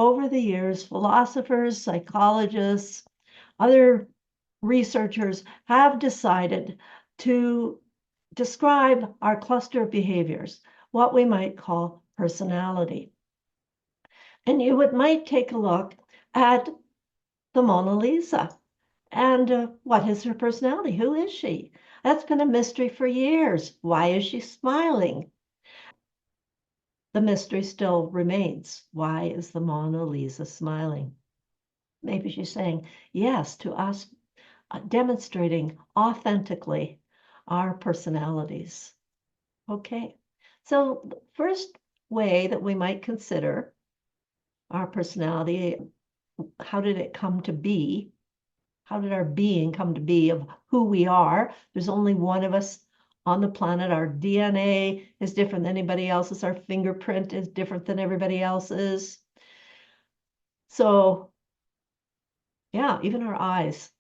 over the years, philosophers, psychologists, other researchers have decided to describe our cluster of behaviors, what we might call personality. And you might take a look at the Mona Lisa. And what is her personality? Who is she? That's been a mystery for years. Why is she smiling? The mystery still remains. Why is the Mona Lisa smiling? Maybe she's saying yes to us, demonstrating authentically our personalities. Okay, so the first way that we might consider our personality, how did it come to be? How did our being come to be of who we are? There's only one of us on the planet. Our DNA is different than anybody else's. Our fingerprint is different than everybody else's. So, yeah, even our eyes.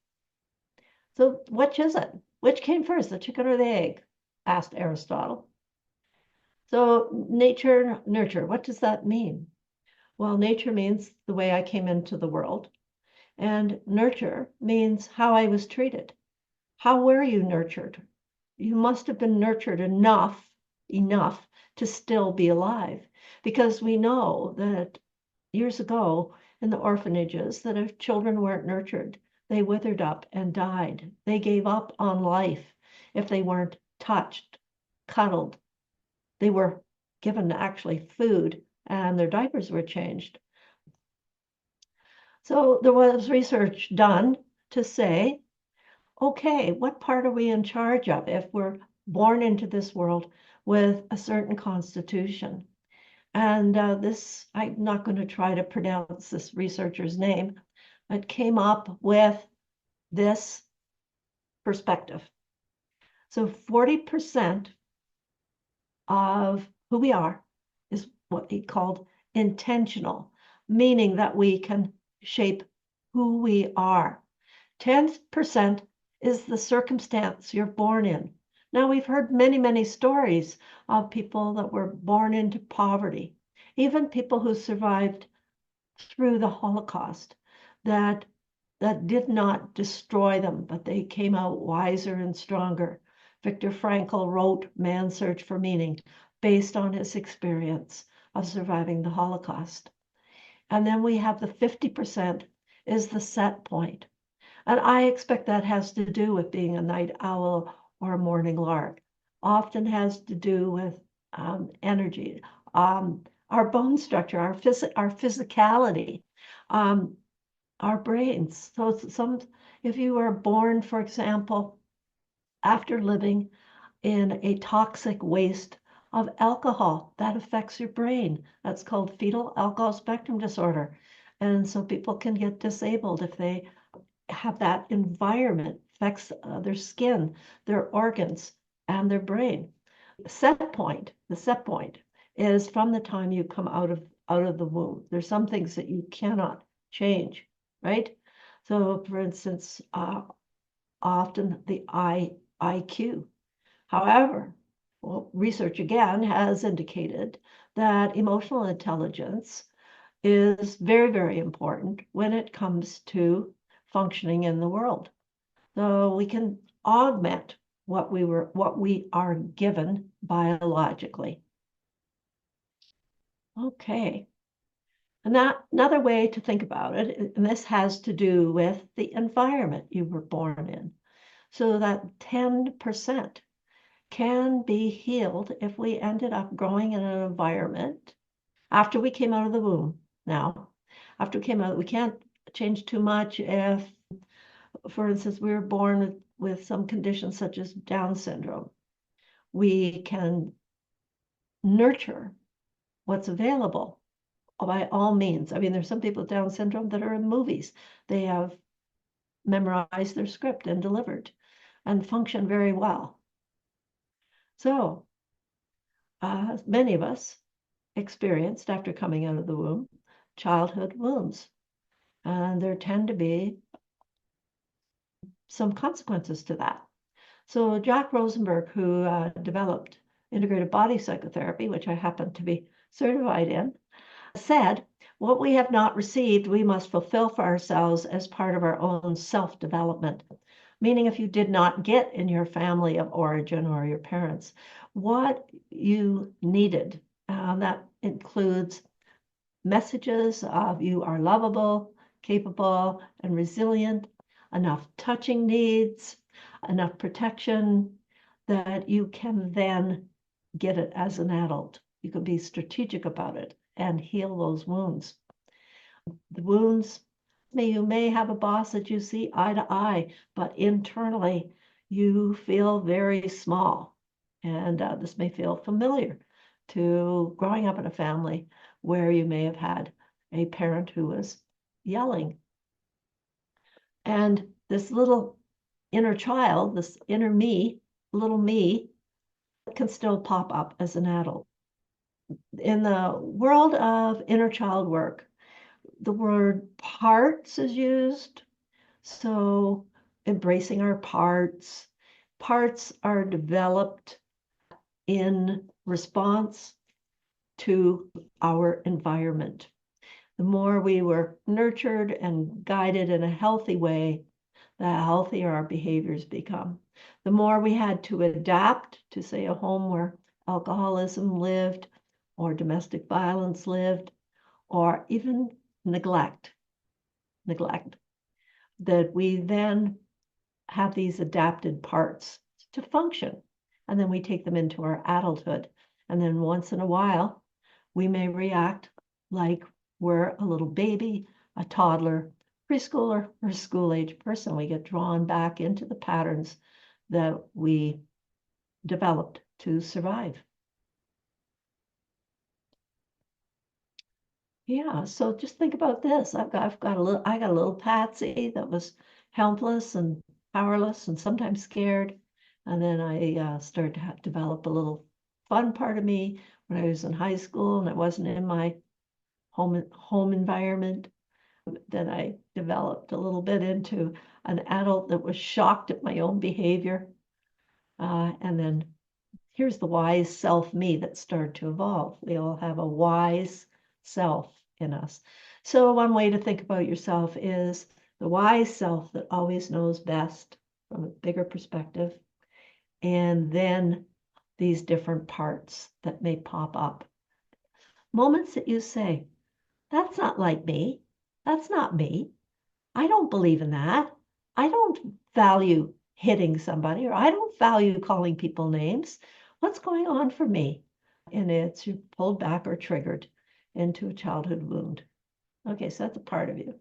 So, which is it? Which came first, the chicken or the egg? Asked Aristotle. So, nature, nurture, what does that mean? Well, nature means the way I came into the world, and nurture means how I was treated. How were you nurtured? You must have been nurtured enough to still be alive, because we know that years ago in the orphanages that if children weren't nurtured, they withered up and died. They gave up on life if they weren't touched, cuddled. They were given actually food and their diapers were changed. So there was research done to say, okay, what part are we in charge of if we're born into this world with a certain constitution? And this, I'm not going to try to pronounce this researcher's name, but came up with this perspective. So 40% of who we are is what he called intentional, meaning that we can shape who we are. 10% is the circumstance you're born in. Now, we've heard many, many stories of people that were born into poverty, even people who survived through the Holocaust, that did not destroy them, but they came out wiser and stronger. Viktor Frankl wrote Man's Search for Meaning based on his experience of surviving the Holocaust. And then we have the 50% is the set point. And I expect that has to do with being a night owl or a morning lark. Often has to do with energy, our bone structure, our physicality, our brains. So if you are born, for example, after living in a toxic waste of alcohol, that affects your brain. That's called fetal alcohol spectrum disorder. And so people can get disabled if they have that environment, affects their skin, their organs, and their brain. The set point is from the time you come out of the womb. There's some things that you cannot change, right? So, for instance, often the IQ. However, research again has indicated that emotional intelligence is very, very important when it comes to functioning in the world. So we can augment what we are given biologically. Okay. And another way to think about it, and this has to do with the environment you were born in. So that 10% can be healed if we ended up growing in an environment after we came out of the womb. Now, after we came out, we can't change too much if, for instance, we were born with some conditions such as Down syndrome. We can nurture what's available by all means. I mean, there's some people with Down syndrome that are in movies. They have memorized their script and delivered and function very well. So many of us experienced, after coming out of the womb, childhood wounds. And there tend to be some consequences to that. So Jack Rosenberg, who developed integrated body psychotherapy, which I happen to be certified in, said, What we have not received, we must fulfill for ourselves as part of our own self-development. Meaning, if you did not get in your family of origin or your parents what you needed, that includes messages of you are lovable, capable, and resilient, enough touching needs, enough protection that you can then get it as an adult. You can be strategic about it and heal those wounds. The wounds, you may have a boss that you see eye to eye, but internally you feel very small. And this may feel familiar to growing up in a family where you may have had a parent who was yelling. And this little inner child, this inner me, little me, can still pop up as an adult. In the world of inner child work, the word parts is used. So embracing our parts. Parts are developed in response to our environment. The more we were nurtured and guided in a healthy way, the healthier our behaviors become. The more we had to adapt to, say, a home where alcoholism lived, or domestic violence lived, or even neglect, that we then have these adapted parts to function. And then we take them into our adulthood. And then once in a while, we may react like we're a little baby, a toddler, preschooler, or school-age person. We get drawn back into the patterns that we developed to survive. Yeah, so just think about this. I got a little Patsy that was helpless and powerless and sometimes scared. And then I started to develop a little fun part of me when I was in high school and I wasn't in my home environment. Then I developed a little bit into an adult that was shocked at my own behavior. And then here's the wise self me that started to evolve. We all have a wise self in us. So one way to think about yourself is the wise self that always knows best from a bigger perspective. And then these different parts that may pop up. Moments that you say, that's not like me. That's not me. I don't believe in that. I don't value hitting somebody, or I don't value calling people names. What's going on for me? And it's you're pulled back or triggered into a childhood wound. Okay, so that's a part of you.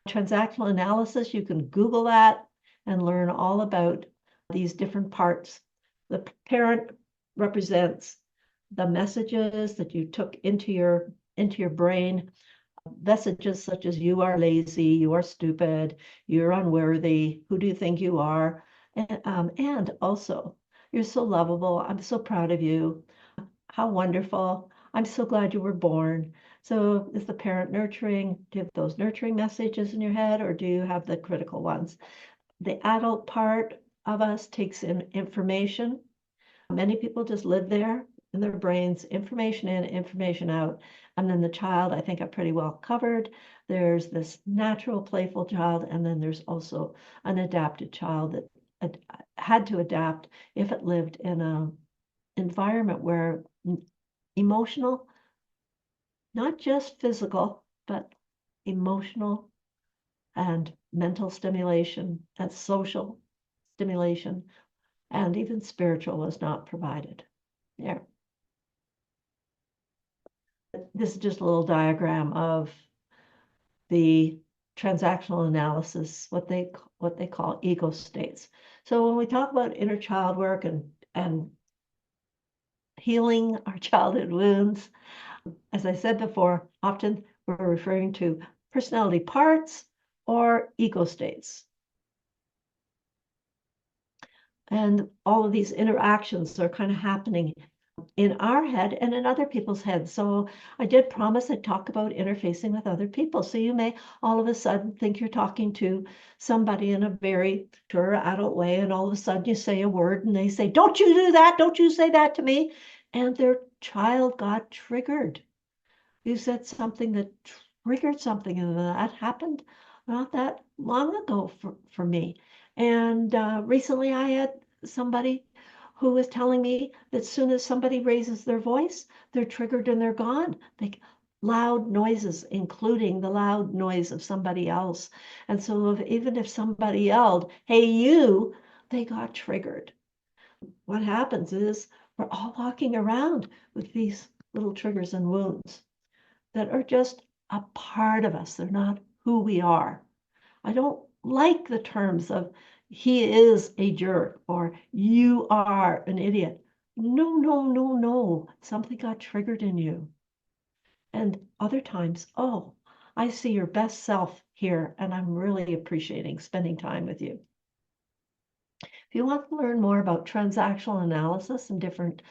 Transactional analysis, you can Google that and learn all about these different parts. The parent represents the messages that you took into your brain, messages such as you are lazy, you are stupid, you're unworthy, who do you think you are? And also, you're so lovable, I'm so proud of you, how wonderful, I'm so glad you were born. So is the parent nurturing? Do you have those nurturing messages in your head, or do you have the critical ones? The adult part of us takes in information. Many people just live there in their brains, information in, information out. And then the child, I think I pretty well covered. There's this natural, playful child, and then there's also an adapted child that had to adapt if it lived in an environment where emotional, not just physical, but emotional and mental stimulation and social stimulation and even spiritual was not provided. There. This is just a little diagram of the transactional analysis, what they call ego states. So when we talk about inner child work and healing our childhood wounds, as I said before, often we're referring to personality parts or ego states. And all of these interactions are kind of happening in our head and in other people's heads. So I did promise I'd talk about interfacing with other people. So you may all of a sudden think you're talking to somebody in a very mature adult way, and all of a sudden you say a word and they say, don't you do that, don't you say that to me. And their child got triggered. You said something that triggered something, and that happened not that long ago for me. And recently I had somebody who was telling me that as soon as somebody raises their voice, they're triggered and they're gone. Like loud noises, including the loud noise of somebody else. And so even if somebody yelled, "Hey, you," they got triggered. What happens is we're all walking around with these little triggers and wounds that are just a part of us. They're not who we are. I don't like the terms of "he is a jerk" or "you are an idiot." No, no, no, no. Something got triggered in you. And other times, "Oh, I see your best self here, and I'm really appreciating spending time with you." If you want to learn more about transactional analysis and different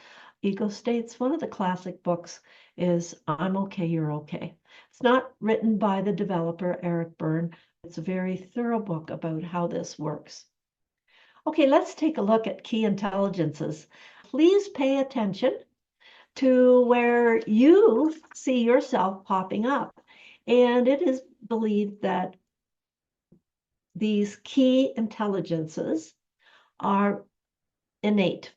ego states, one of the classic books is "I'm Okay, You're Okay." It's not written by the developer, Eric Byrne. It's a very thorough book about how this works. Okay, let's take a look at key intelligences. Please pay attention to where you see yourself popping up. And it is believed that these key intelligences are innate.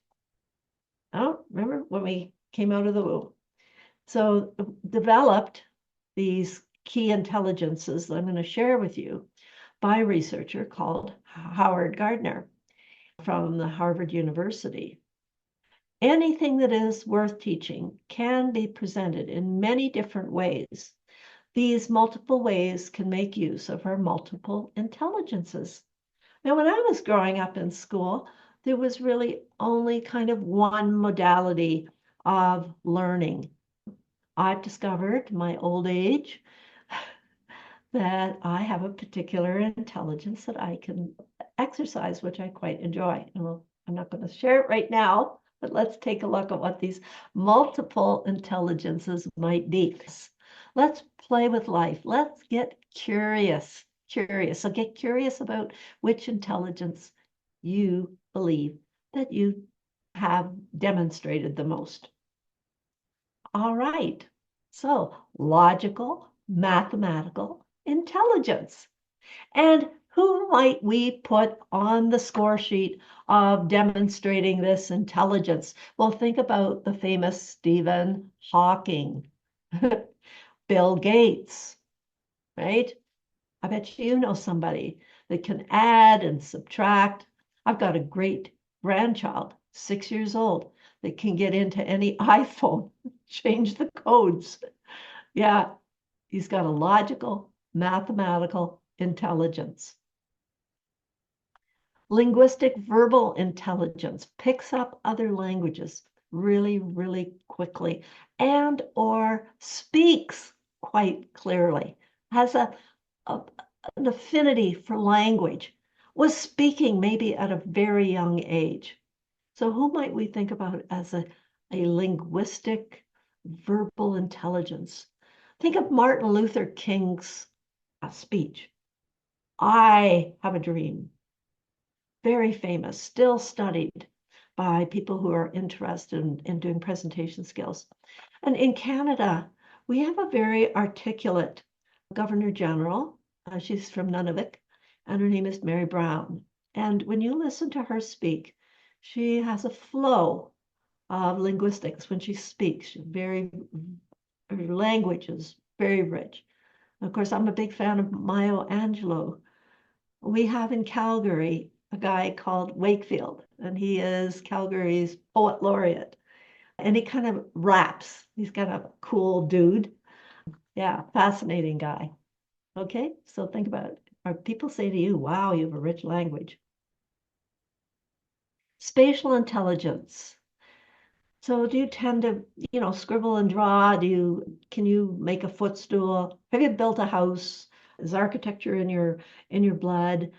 Oh, remember when we came out of the womb? So developed these key intelligences that I'm going to share with you by a researcher called Howard Gardner from the Harvard University. Anything that is worth teaching can be presented in many different ways. These multiple ways can make use of our multiple intelligences. Now, when I was growing up in school, there was really only kind of one modality of learning. I've discovered in my old age that I have a particular intelligence that I can exercise, which I quite enjoy. And I'm not going to share it right now, but let's take a look at what these multiple intelligences might be. Let's play with life. Let's get curious. So get curious about which intelligence you believe that you have demonstrated the most. All right. So logical, mathematical intelligence. And who might we put on the score sheet of demonstrating this intelligence? Well, think about the famous Stephen Hawking, Bill Gates, right? I bet you know somebody that can add and subtract. I've got a great grandchild, 6 years old, that can get into any iPhone, change the codes. Yeah, he's got a logical, mathematical intelligence. Linguistic verbal intelligence picks up other languages really, really quickly and or speaks quite clearly, has an affinity for language, was speaking maybe at a very young age. So who might we think about as a linguistic verbal intelligence? Think of Martin Luther King's speech. "I have a dream." Very famous, still studied by people who are interested in doing presentation skills. And in Canada, we have a very articulate Governor General. She's from Nunavut, and her name is Mary Brown. And when you listen to her speak, she has a flow of linguistics when she speaks. Her language is very rich. Of course, I'm a big fan of Maya Angelou. We have in Calgary a guy called Wakefield, and he is Calgary's poet laureate. And he kind of raps. He's got a cool dude. Yeah, fascinating guy. Okay, so think about it. Or people say to you, "Wow, you have a rich language." Spatial intelligence. So do you tend to, scribble and draw? Can you make a footstool? Have you built a house? Is architecture in your blood?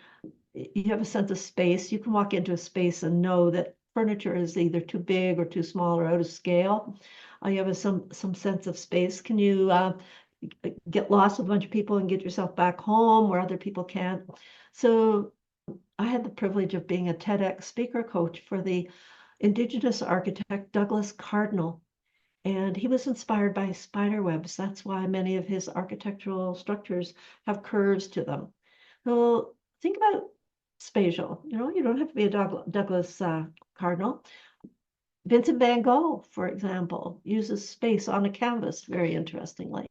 You have a sense of space. You can walk into a space and know that furniture is either too big or too small or out of scale. You have some sense of space. Can you get lost with a bunch of people and get yourself back home where other people can't? So I had the privilege of being a TEDx speaker coach for the Indigenous architect Douglas Cardinal. And he was inspired by spider webs. That's why many of his architectural structures have curves to them. So think about spatial. You don't have to be a Douglas Cardinal. Vincent van Gogh, for example, uses space on a canvas very interestingly.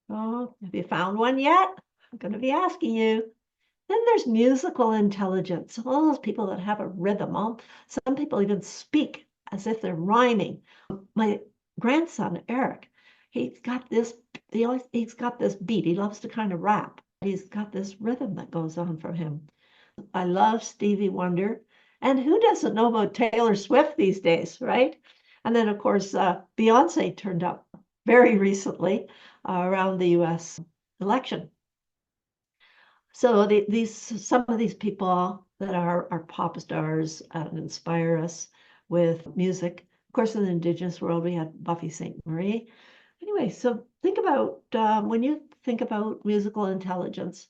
Oh, have you found one yet? I'm going to be asking you. Then there's musical intelligence. All those people that have a rhythm. Some people even speak as if they're rhyming. My grandson, Eric, he's got this, he's got this beat. He loves to kind of rap. He's got this rhythm that goes on for him. I love Stevie Wonder. And who doesn't know about Taylor Swift these days, right? And then, of course, Beyonce turned up very recently around the US election. So some of these people that are pop stars and inspire us with music. Of course, in the Indigenous world, we had Buffy St. Marie. Anyway, so think about when you think about musical intelligence,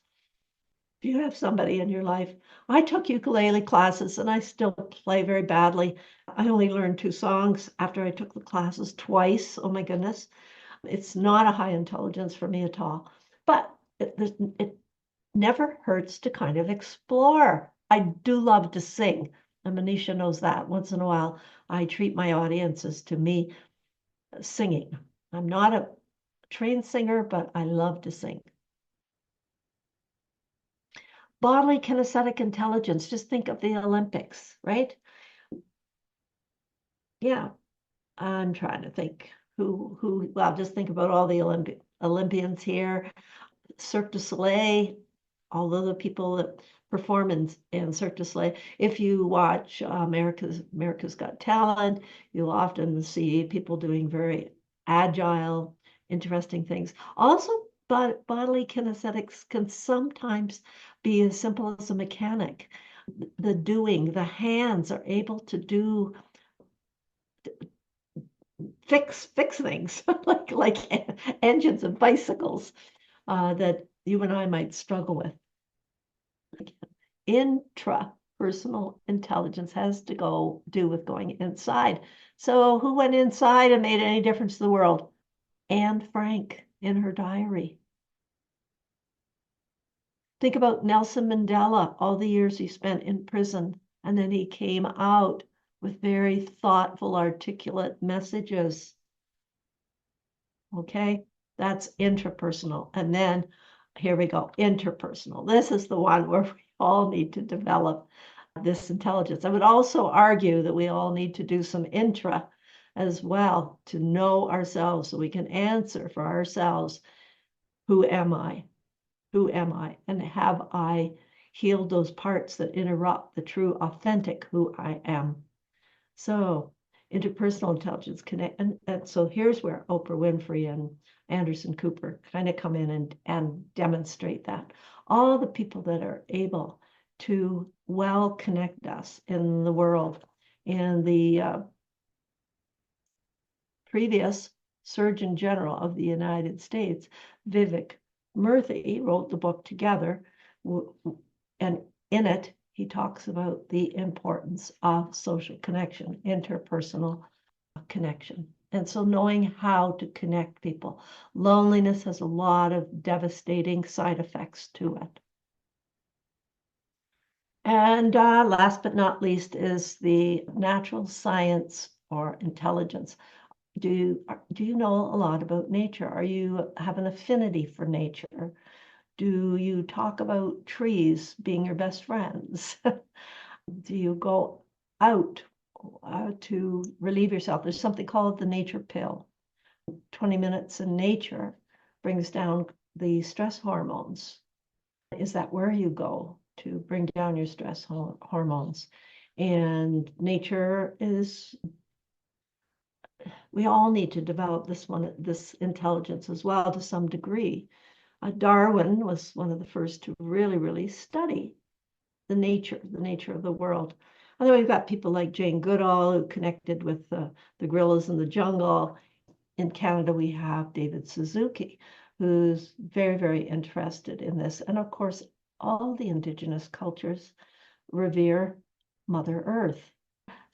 if you have somebody in your life. I took ukulele classes and I still play very badly. I only learned 2 songs after I took the classes twice. Oh my goodness. It's not a high intelligence for me at all. But it never hurts to kind of explore. I do love to sing, and Manisha knows that. Once in a while, I treat my audiences to me singing. I'm not a trained singer, but I love to sing. Bodily kinesthetic intelligence, just think of the Olympics, right? Yeah, I'm trying to think well, just think about all the Olympians here. Cirque du Soleil, all of the people that perform in Cirque du Soleil. If you watch America's Got Talent, you'll often see people doing very agile, interesting things. Also, but bodily kinesthetics can sometimes be as simple as a mechanic. The hands are able to do fix things like engines of bicycles that you and I might struggle with. Intrapersonal intelligence has to do with going inside. So who went inside and made any difference to the world? Anne Frank in her diary. Think about Nelson Mandela, all the years he spent in prison, and then he came out with very thoughtful, articulate messages. Okay, that's intrapersonal. And then here we go, interpersonal. This is the one where we all need to develop this intelligence. I would also argue that we all need to do some intra as well to know ourselves so we can answer for ourselves. Who am I? Who am I? And have I healed those parts that interrupt the true, authentic who I am? So interpersonal intelligence connect, and so here's where Oprah Winfrey and Anderson Cooper kind of come in and demonstrate that. All the people that are able to well connect us in the world. And the previous Surgeon General of the United States, Vivek Murthy, wrote the book Together, and in it, he talks about the importance of social connection, interpersonal connection. And so knowing how to connect people. Loneliness has a lot of devastating side effects to it. And last but not least is the natural science or intelligence. Do you know a lot about nature? Are you have an affinity for nature? Do you talk about trees being your best friends? Do you go out to relieve yourself? There's something called the nature pill. 20 minutes in nature brings down the stress hormones. Is that where you go to bring down your stress hormones? And nature is, we all need to develop this intelligence as well to some degree. Darwin was one of the first to really study the nature of the world. And then we've got people like Jane Goodall who connected with the gorillas in the jungle. In Canada, we have David Suzuki, who's very interested in this. And of course, all the Indigenous cultures revere Mother Earth.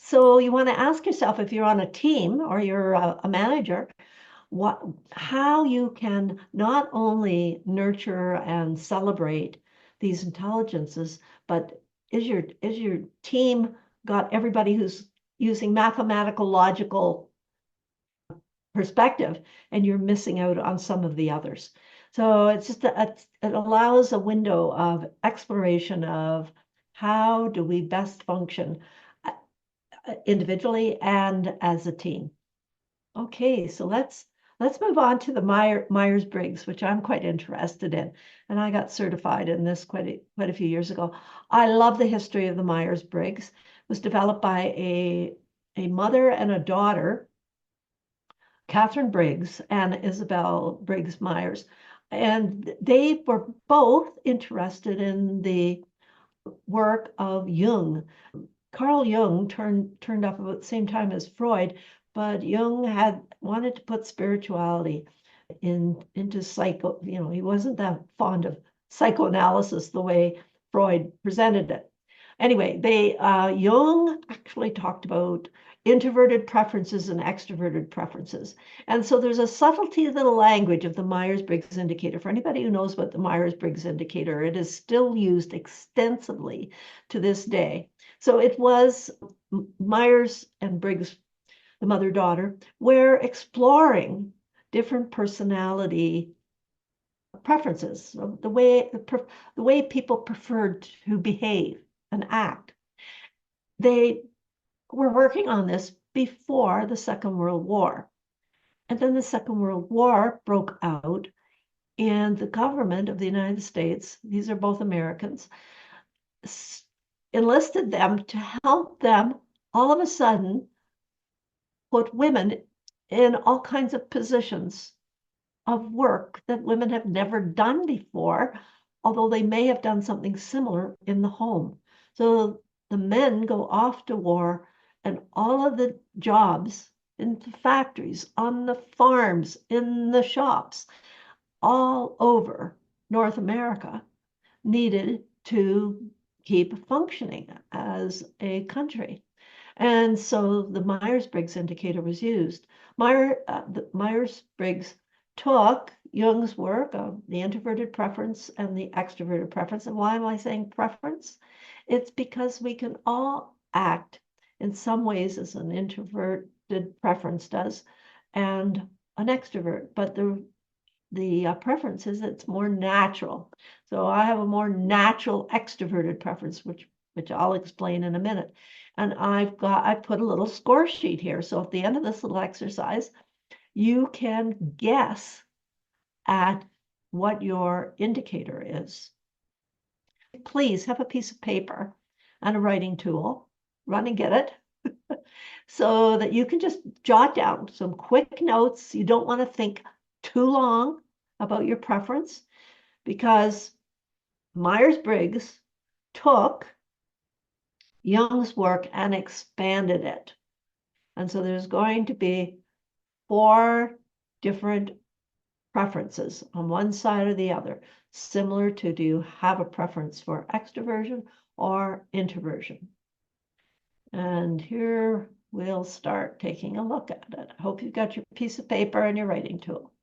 So you want to ask yourself if you're on a team or you're a manager, how you can not only nurture and celebrate these intelligences, but is your team got everybody who's using mathematical logical perspective and you're missing out on some of the others. So it's just it allows a window of exploration of how do we best function individually and as a team. Okay, so let's move on to the Myers-Briggs, which I'm quite interested in. And I got certified in this quite a few years ago. I love the history of the Myers-Briggs. It was developed by a mother and a daughter, Catherine Briggs and Isabel Briggs Myers. And they were both interested in the work of Jung. Carl Jung turned up about the same time as Freud, but Jung had wanted to put spirituality into psycho. He wasn't that fond of psychoanalysis the way Freud presented it. Anyway, Jung actually talked about introverted preferences and extroverted preferences. And so there's a subtlety to the language of the Myers-Briggs indicator. For anybody who knows about the Myers-Briggs indicator, it is still used extensively to this day. So it was Myers and Briggs, the mother-daughter, were exploring different personality preferences, the way people preferred to behave and act. They were working on this before the Second World War. And then the Second World War broke out, and the government of the United States, these are both Americans, enlisted them to help them all of a sudden put women in all kinds of positions of work that women have never done before, although they may have done something similar in the home. So the men go off to war, and all of the jobs in the factories, on the farms, in the shops, all over North America needed to keep functioning as a country. And so the Myers-Briggs indicator was used. Myers-Briggs took Jung's work of the introverted preference and the extroverted preference. And why am I saying preference? It's because we can all act in some ways as an introverted preference does and an extrovert, but the preference is it's more natural. So I have a more natural extroverted preference, which I'll explain in a minute. And I put a little score sheet here. So at the end of this little exercise, you can guess at what your indicator is. Please have a piece of paper and a writing tool. Run and get it so that you can just jot down some quick notes. You don't want to think too long about your preference because Myers-Briggs took Jung's work and expanded it. And so there's going to be 4 different preferences on one side or the other, similar to do you have a preference for extroversion or introversion? And here we'll start taking a look at it. I hope you've got your piece of paper and your writing tool.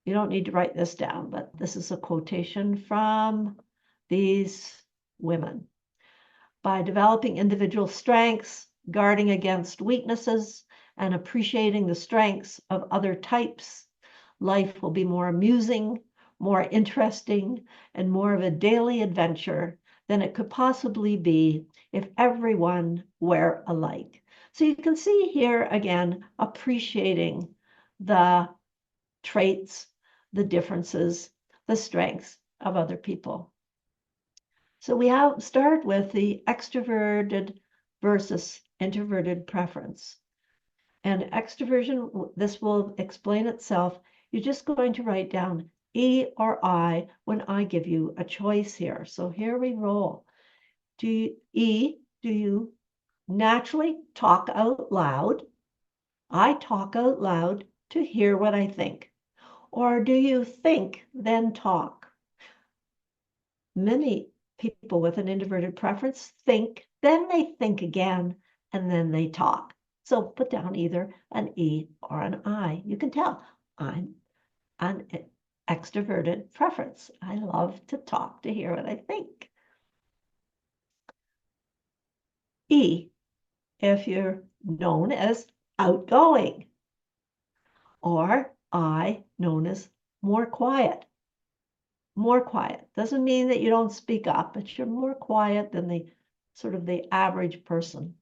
You don't need to write this down, but this is a quotation from these women. By developing individual strengths, guarding against weaknesses, and appreciating the strengths of other types, life will be more amusing, more interesting, and more of a daily adventure than it could possibly be if everyone were alike. So you can see here again, appreciating the traits, the differences, the strengths of other people. So we start with the extroverted versus introverted preference. And extroversion, this will explain itself. You're just going to write down E or I when I give you a choice here. So here we roll. Do you naturally talk out loud? I talk out loud to hear what I think. Or do you think, then talk? Many People with an introverted preference think, then they think again, and then they talk. So put down either an E or an I. You can tell I'm an extroverted preference. I love to talk, to hear what I think. E, if you're known as outgoing, or I, known as more quiet. More quiet doesn't mean that you don't speak up, but you're more quiet than the sort of the average person.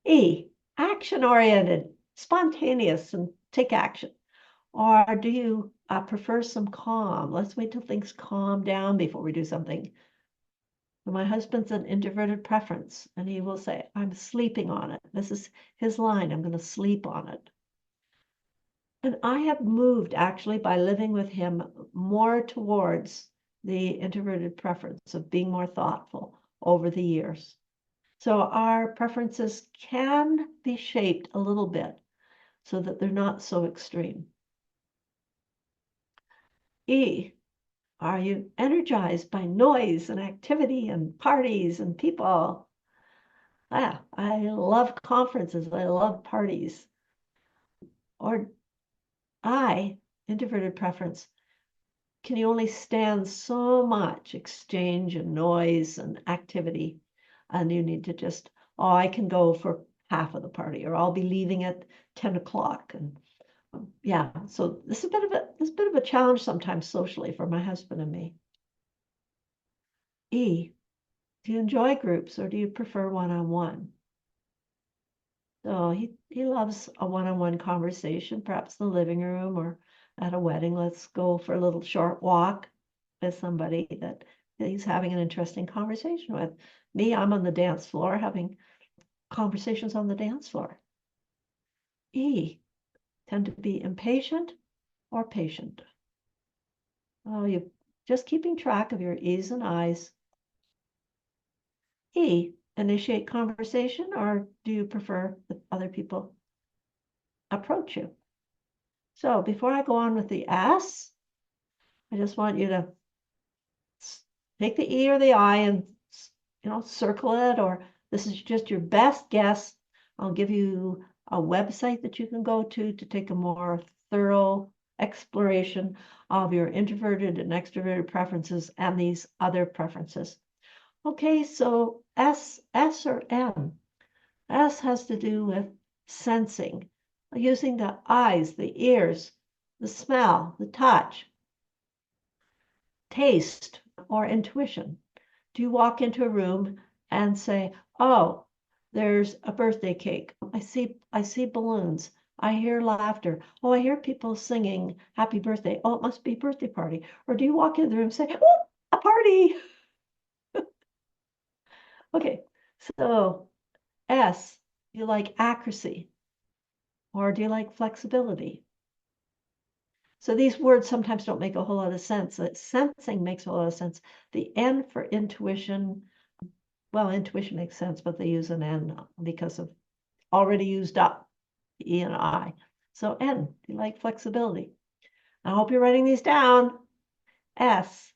E, action-oriented, spontaneous, and take action. Or do you prefer some calm? Let's wait till things calm down before we do something. My husband's an introverted preference, and he will say, I'm sleeping on it. This is his line, I'm going to sleep on it. And I have moved actually by living with him more towards the introverted preference of being more thoughtful over the years. So our preferences can be shaped a little bit so that they're not so extreme. E, are you energized by noise and activity and parties and people? I love conferences. I love parties. Or I, introverted preference, can you only stand so much exchange and noise and activity? And you need to just, oh, I can go for half of the party, or I'll be leaving at 10 o'clock. And yeah, so this is a bit of a challenge sometimes socially for my husband and me. E, do you enjoy groups or do you prefer one-on-one? So he loves a one-on-one conversation, perhaps in the living room or at a wedding. Let's go for a little short walk with somebody that he's having an interesting conversation with. Me, I'm on the dance floor having conversations on the dance floor. E, tend to be impatient or patient. Oh, you just keeping track of your E's and I's. E, initiate conversation or do you prefer that other people approach you? So before I go on with the S, I just want you to take the E or the I and circle it, or this is just your best guess. I'll give you a website that you can go to take a more thorough exploration of your introverted and extroverted preferences and these other preferences. Okay, so S or M? S has to do with sensing, using the eyes, the ears, the smell, the touch, taste, or intuition. Do you walk into a room and say, oh, there's a birthday cake. I see balloons. I hear laughter. Oh, I hear people singing happy birthday. Oh, it must be a birthday party. Or do you walk into the room and say, oh, a party? Okay, so S, do you like accuracy or do you like flexibility? So these words sometimes don't make a whole lot of sense. Sensing makes a lot of sense. The N for intuition, well, intuition makes sense, but they use an N because of already used up E and I. So N, do you like flexibility? I hope you're writing these down. S,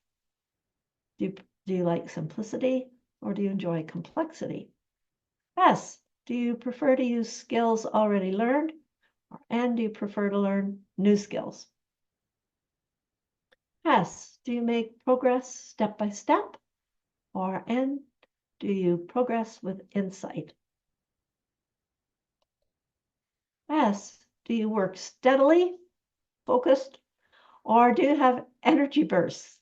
do you like simplicity or do you enjoy complexity? S, do you prefer to use skills already learned? And do you prefer to learn new skills? S, do you make progress step by step? Or N, do you progress with insight? S, do you work steadily, focused, or do you have energy bursts?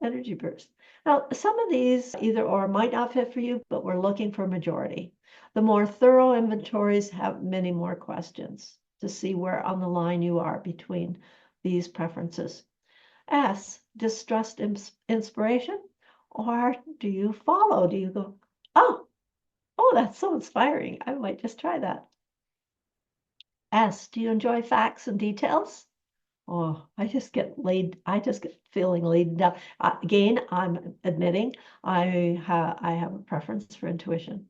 Energy bursts. Now, some of these either or might not fit for you, but we're looking for a majority. The more thorough inventories have many more questions to see where on the line you are between these preferences. S, distrust inspiration, or do you follow? Do you go, oh, that's so inspiring. I might just try that. S, do you enjoy facts and details? Oh, I just get feeling laid down. Again, I'm admitting I have a preference for intuition.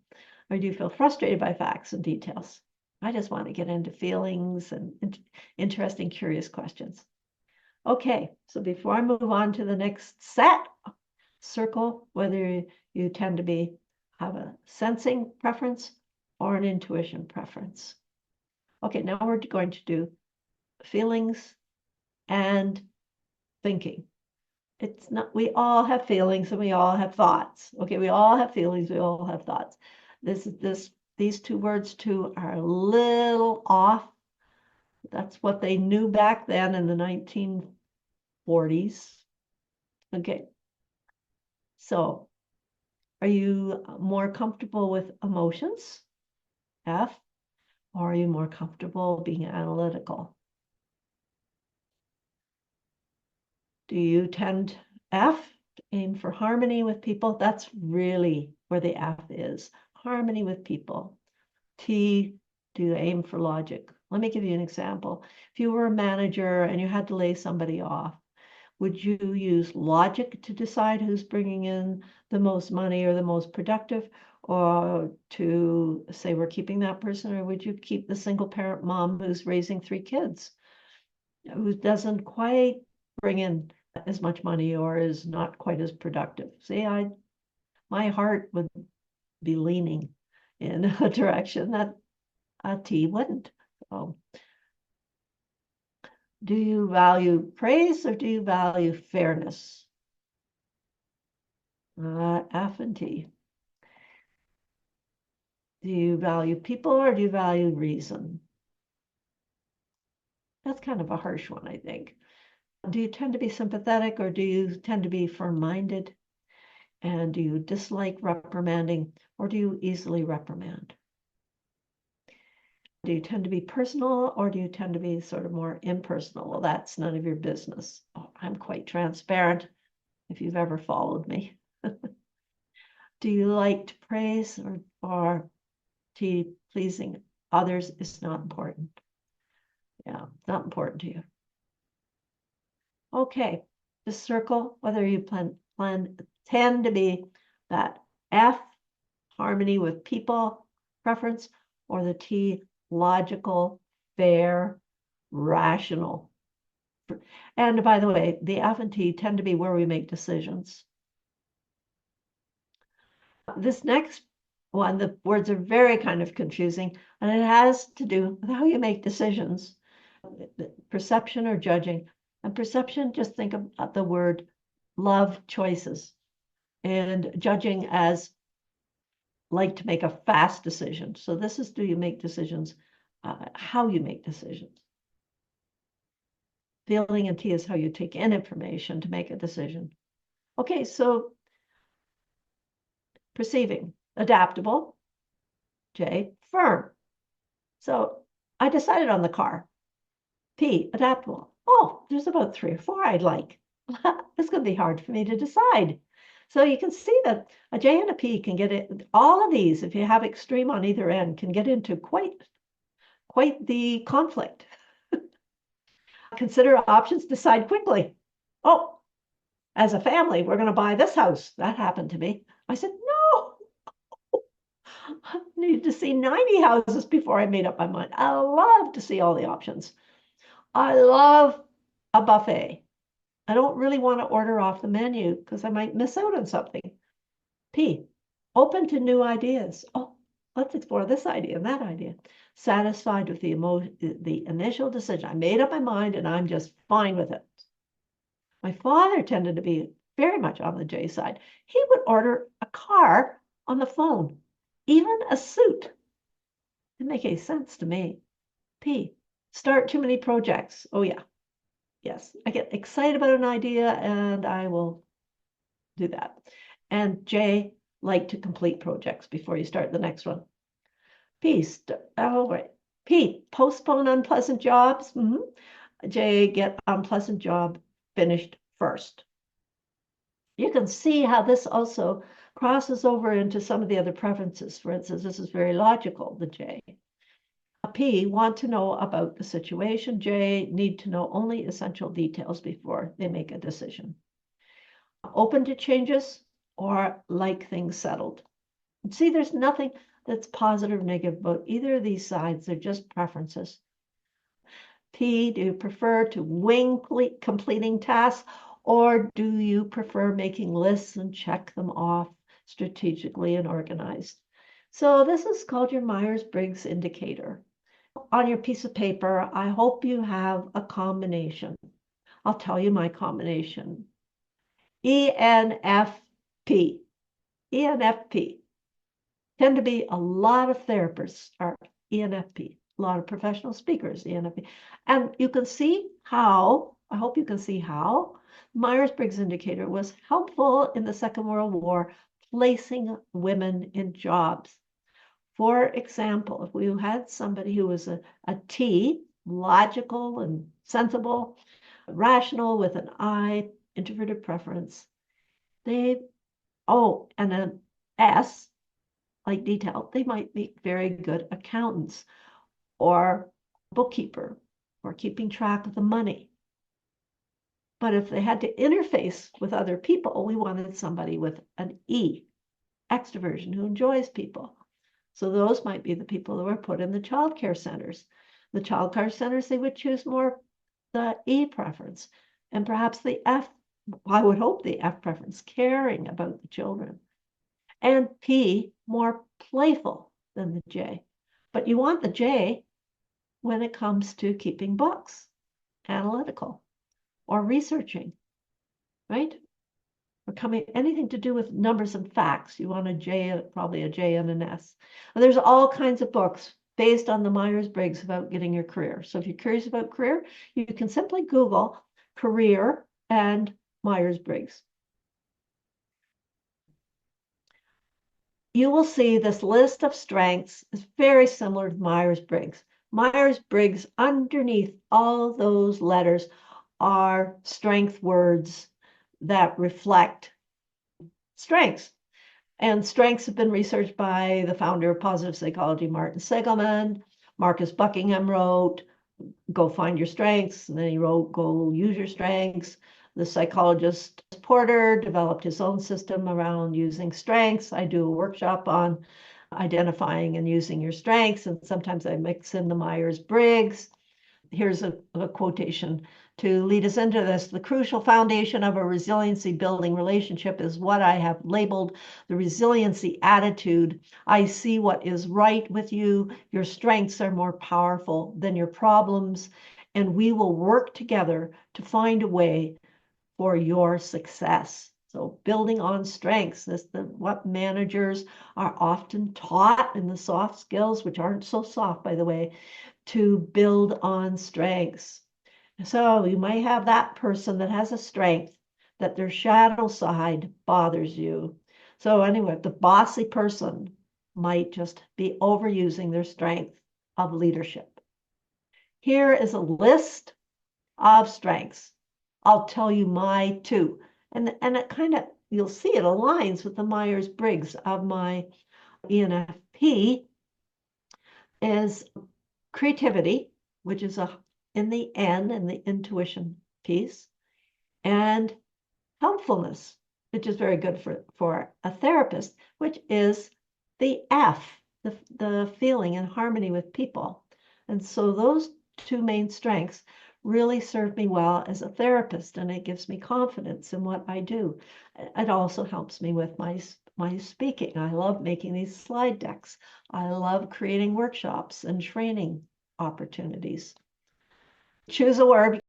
Or do you feel frustrated by facts and details? I just want to get into feelings and interesting, curious questions. Okay, so before I move on to the next set, Circle whether you tend to have a sensing preference or an intuition preference. Okay, now we're going to do feelings and thinking. It's not, we all have feelings and we all have thoughts. Okay, we all have feelings, we all have thoughts. These two words too are a little off. That's what they knew back then in the 1940s. Okay, so are you more comfortable with emotions, F, or are you more comfortable being analytical? Do you tend F, aim for harmony with people? That's really where the F is, harmony with people. T, do you aim for logic? Let me give you an example. If you were a manager and you had to lay somebody off, would you use logic to decide who's bringing in the most money or the most productive, or to say we're keeping that person, or would you keep the single parent mom who's raising 3 kids, who doesn't quite bring in as much money or is not quite as productive? See, my heart would be leaning in a direction that a T wouldn't. So, do you value praise or do you value fairness? F and T. Do you value people or do you value reason? That's kind of a harsh one, I think. Do you tend to be sympathetic or do you tend to be firm-minded? And do you dislike reprimanding or do you easily reprimand? Do you tend to be personal or do you tend to be sort of more impersonal? Well, that's none of your business. Oh, I'm quite transparent if you've ever followed me. Do you like to praise or pleasing others is not important? Yeah, not important to you. Okay, just circle whether you tend to be that F, harmony with people preference, or the T, logical, fair, rational. And by the way, the F and T tend to be where we make decisions. This next one, the words are very kind of confusing, and it has to do with how you make decisions, perception or judging. And perception, just think of the word love choices, and judging as like to make a fast decision. So this is, do you make decisions, how you make decisions. Feeling and T is how you take in information to make a decision. Okay, so perceiving, adaptable. J, firm. So I decided on the car. P, adaptable. Oh, there's about 3 or 4 I'd like. It's going to be hard for me to decide. So you can see that a J and a P can get it. All of these, if you have extreme on either end, can get into quite the conflict. Consider options, decide quickly. Oh, as a family, we're going to buy this house. That happened to me. I said, no, I needed to see 90 houses before I made up my mind. I love to see all the options. I love a buffet. I don't really want to order off the menu because I might miss out on something. P, open to new ideas. Oh, let's explore this idea and that idea. Satisfied with the initial decision. I made up my mind and I'm just fine with it. My father tended to be very much on the J side. He would order a car on the phone, even a suit. Didn't make any sense to me. P, start too many projects. Oh yeah, yes, I get excited about an idea and I will do that. And J, like to complete projects before you start the next one. P, P, postpone unpleasant jobs. J, get unpleasant job finished first. You can see how this also crosses over into some of the other preferences. For instance, this is very logical, the J. P, want to know about the situation. J, need to know only essential details before they make a decision. Open to changes or like things settled. See, there's nothing that's positive or negative about either of these sides. They're just preferences. P, do you prefer to wing completing tasks Or do you prefer making lists and check them off strategically and organized? So this is called your Myers-Briggs indicator. On your piece of paper, I hope you have a combination. I'll tell you my combination. ENFP. ENFP. Tend to be a lot of therapists are ENFP, a lot of professional speakers, ENFP. And you can see how, I hope you can see how, Myers-Briggs indicator was helpful in the Second World War, placing women in jobs. For example, if we had somebody who was a T, logical and sensible, rational with an I, introverted preference, and an S, like detail, they might be very good accountants or bookkeeper or keeping track of the money. But if they had to interface with other people, we wanted somebody with an E, extroversion, who enjoys people. So those might be the people who were put in the child care centers. The child care centers, they would choose more the E preference, and perhaps the F, I would hope the F preference, caring about the children. And P, more playful than the J. But you want the J when it comes to keeping books, analytical, or researching, right? Or anything to do with numbers and facts. You want a J, probably a J and an S. And there's all kinds of books based on the Myers-Briggs about getting your career. So if you're curious about career, you can simply Google career and Myers-Briggs. You will see this list of strengths is very similar to Myers-Briggs. Myers-Briggs, underneath all those letters, are strength words that reflect strengths. And strengths have been researched by the founder of positive psychology, Martin Seligman. Marcus Buckingham wrote, Go Find Your Strengths. And then he wrote, Go Use Your Strengths. The psychologist Porter developed his own system around using strengths. I do a workshop on identifying and using your strengths, and sometimes I mix in the Myers-Briggs. Here's a quotation to lead us into this. The crucial foundation of a resiliency building relationship is what I have labeled the resiliency attitude. I see what is right with you. Your strengths are more powerful than your problems, and we will work together to find a way for your success. So building on strengths, what managers are often taught in the soft skills, which aren't so soft, by the way, to build on strengths. So you might have that person that has a strength that their shadow side bothers you. So anyway, the bossy person might just be overusing their strength of leadership. Here is a list of strengths. I'll tell you my two. And it kind of, you'll see it aligns with the Myers-Briggs of my ENFP is creativity, which is in the N in the intuition piece, and helpfulness, which is very good for a therapist, which is the F, the feeling and harmony with people. And so those two main strengths really serve me well as a therapist, and it gives me confidence in what I do. It also helps me with my speaking. I love making these slide decks. I love creating workshops and training opportunities. Choose a word.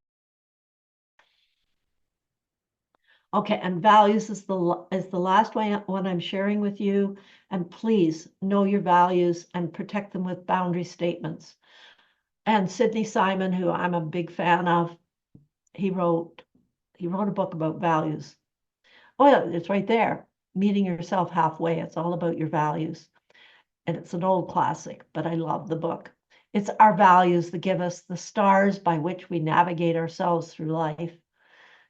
Okay, and values is the last one I'm sharing with you. And please know your values and protect them with boundary statements. And Sidney Simon, who I'm a big fan of, he wrote a book about values. Oh, yeah, it's right there. Meeting Yourself Halfway. It's all about your values. And it's an old classic, but I love the book. It's our values that give us the stars by which we navigate ourselves through life.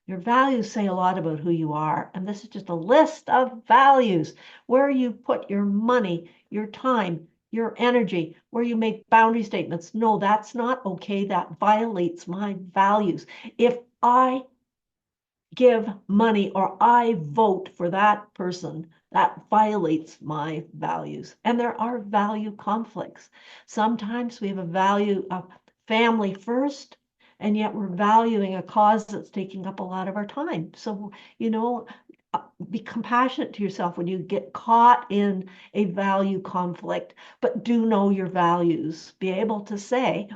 Your values say a lot about who you are. And this is just a list of values where you put your money, your time, your energy, where you make boundary statements. No, that's not okay. That violates my values. If I give money or I vote for that person, that violates my values. And there are value conflicts. Sometimes we have a value of family first, And yet we're valuing a cause that's taking up a lot of our time. So, be compassionate to yourself when you get caught in a value conflict, but do know your values. Be able to say,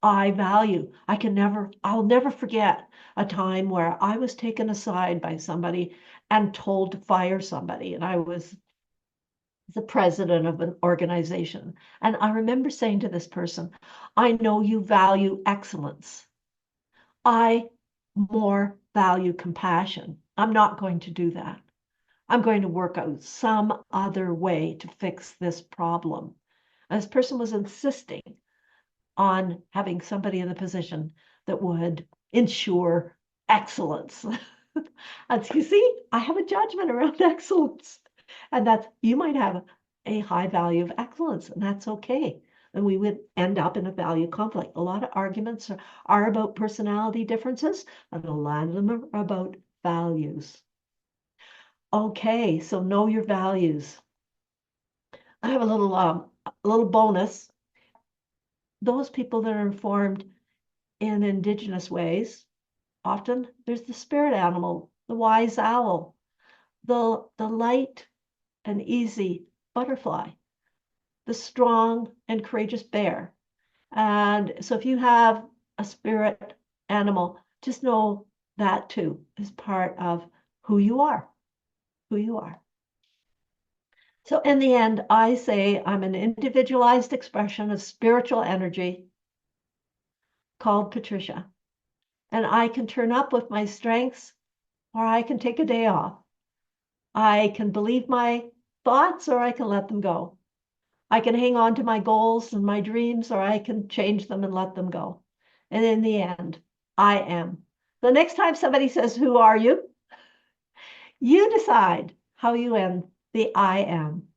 I value. I'll never forget a time where I was taken aside by somebody and told to fire somebody. And I was the president of an organization. And I remember saying to this person, I know you value excellence. I more value compassion. I'm not going to do that. I'm going to work out some other way to fix this problem. And this person was insisting on having somebody in the position that would ensure excellence. And you see, I have a judgment around excellence. And that you might have a high value of excellence, and that's okay. And we would end up in a value conflict. A lot of arguments are about personality differences, and a lot of them are about values. Okay, so know your values. I have a little bonus. Those people that are informed in indigenous ways, often there's the spirit animal, the wise owl, the light and easy butterfly, the strong and courageous bear. And so if you have a spirit animal, just know that too is part of who you are, who you are. So in the end, I say I'm an individualized expression of spiritual energy called Patricia. And I can turn up with my strengths or I can take a day off. I can believe my thoughts or I can let them go. I can hang on to my goals and my dreams, or I can change them and let them go. And in the end, I am. The next time somebody says, who are you? You decide how you end the I am.